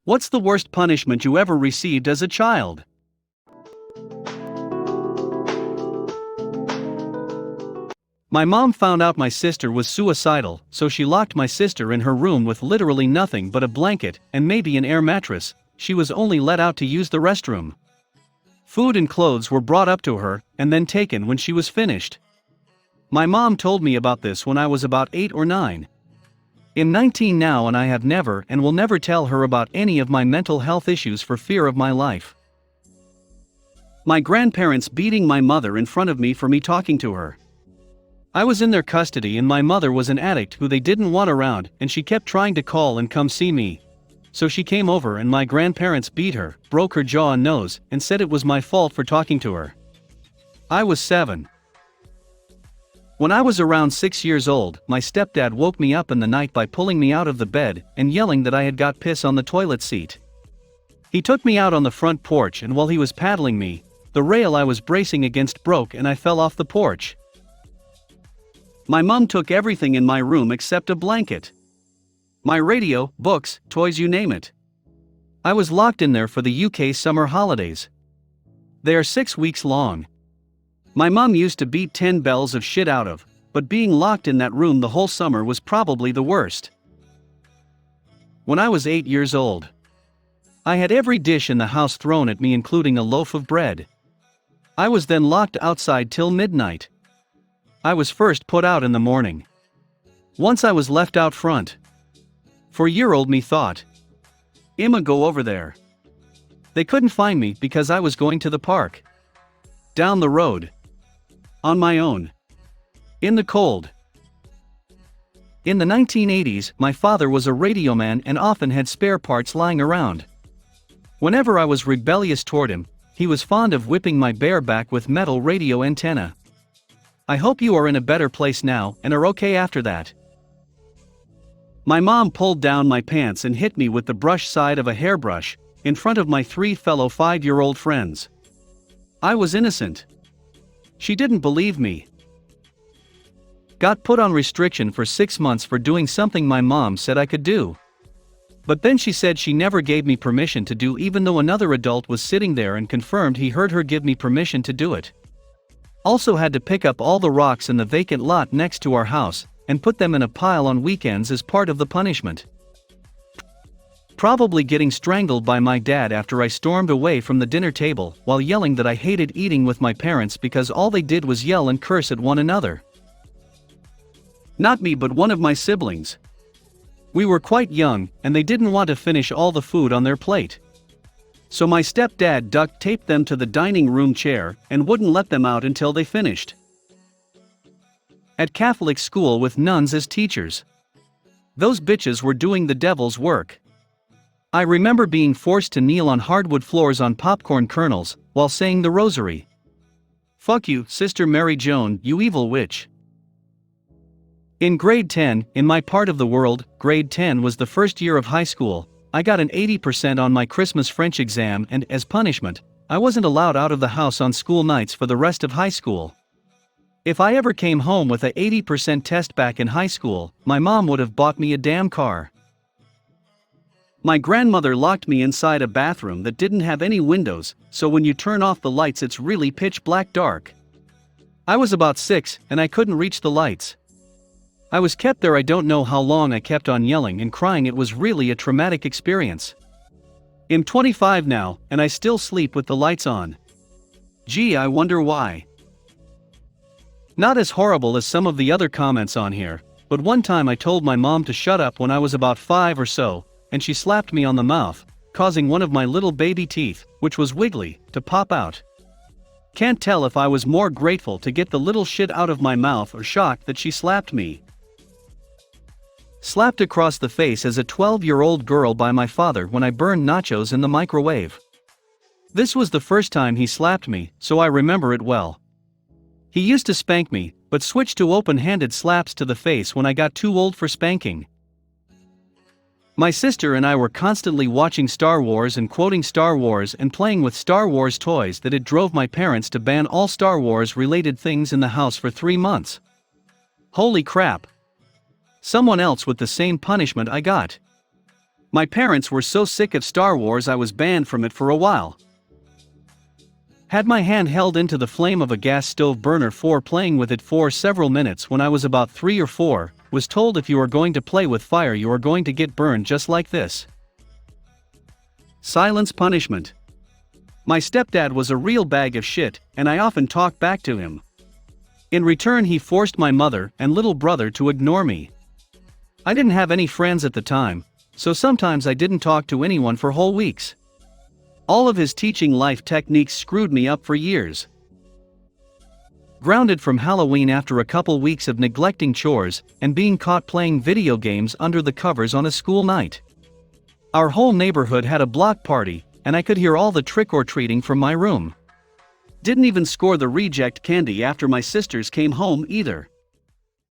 What's the worst punishment you ever received as a child? My mom found out my sister was suicidal, so she locked my sister in her room with literally nothing but a blanket and maybe an air mattress. She was only let out to use the restroom. Food and clothes were brought up to her and then taken when she was finished. My mom told me about this when I was about 8 or 9. I'm 19 now and I have never and will never tell her about any of my mental health issues for fear of my life. My grandparents beating my mother in front of me for me talking to her. I was in their custody and my mother was an addict who they didn't want around and she kept trying to call and come see me. So she came over and my grandparents beat her, broke her jaw and nose, and said it was my fault for talking to her. I was 7. When I was around 6 years old, my stepdad woke me up in the night by pulling me out of the bed and yelling that I had got piss on the toilet seat. He took me out on the front porch and while he was paddling me, the rail I was bracing against broke and I fell off the porch. My mom took everything in my room except a blanket. My radio, books, toys, you name it. I was locked in there for the UK summer holidays. They are 6 weeks long. My mom used to beat 10 bells of shit out of, but being locked in that room the whole summer was probably the worst. When I was 8 years old, I had every dish in the house thrown at me including a loaf of bread. I was then locked outside till midnight. I was first put out in the morning. Once I was left out front. 4-year-old me thought, I'ma go over there. They couldn't find me because I was going to the park. Down the road. On my own. In the cold. In the 1980s, my father was a radio man and often had spare parts lying around. Whenever I was rebellious toward him, he was fond of whipping my bare back with metal radio antenna. I hope you are in a better place now and are okay after that. My mom pulled down my pants and hit me with the brush side of a hairbrush, in front of my 3 fellow 5-year-old friends. I was innocent. She didn't believe me. Got put on restriction for 6 months for doing something my mom said I could do. But then she said she never gave me permission to do even though another adult was sitting there and confirmed he heard her give me permission to do it. Also had to pick up all the rocks in the vacant lot next to our house, and put them in a pile on weekends as part of the punishment. Probably getting strangled by my dad after I stormed away from the dinner table while yelling that I hated eating with my parents because all they did was yell and curse at one another. Not me but one of my siblings. We were quite young and they didn't want to finish all the food on their plate. So my stepdad duct taped them to the dining room chair and wouldn't let them out until they finished. At Catholic school with nuns as teachers. Those bitches were doing the devil's work. I remember being forced to kneel on hardwood floors on popcorn kernels while saying the rosary. Fuck you, Sister Mary Joan, you evil witch. In grade 10, in my part of the world, grade 10 was the first year of high school. I got an 80% on my Christmas French exam and, as punishment, I wasn't allowed out of the house on school nights for the rest of high school. If I ever came home with a 80% test back in high school, my mom would have bought me a damn car. My grandmother locked me inside a bathroom that didn't have any windows, so when you turn off the lights it's really pitch black dark. I was about 6 and I couldn't reach the lights. I was kept there. I don't know how long I kept on yelling and crying. It was really a traumatic experience. I'm 25 now and I still sleep with the lights on. Gee, I wonder why. Not as horrible as some of the other comments on here, but one time I told my mom to shut up when I was about 5 or so, and she slapped me on the mouth, causing one of my little baby teeth, which was wiggly, to pop out. Can't tell if I was more grateful to get the little shit out of my mouth or shocked that she slapped me. Slapped across the face as a 12-year-old girl by my father when I burned nachos in the microwave. This was the first time he slapped me, so I remember it well. He used to spank me, but switched to open-handed slaps to the face when I got too old for spanking. My sister and I were constantly watching Star Wars and quoting Star Wars and playing with Star Wars toys that it drove my parents to ban all Star Wars-related things in the house for 3 months. Holy crap! Someone else with the same punishment I got. My parents were so sick of Star Wars I was banned from it for a while. Had my hand held into the flame of a gas stove burner for playing with it for several minutes when I was about 3 or 4, was told if you are going to play with fire you are going to get burned just like this. Silence punishment. My stepdad was a real bag of shit, and I often talked back to him. In return he forced my mother and little brother to ignore me. I didn't have any friends at the time, so sometimes I didn't talk to anyone for whole weeks. All of his teaching life techniques screwed me up for years. Grounded from Halloween after a couple weeks of neglecting chores and being caught playing video games under the covers on a school night. Our whole neighborhood had a block party, and I could hear all the trick-or-treating from my room. Didn't even score the reject candy after my sisters came home either.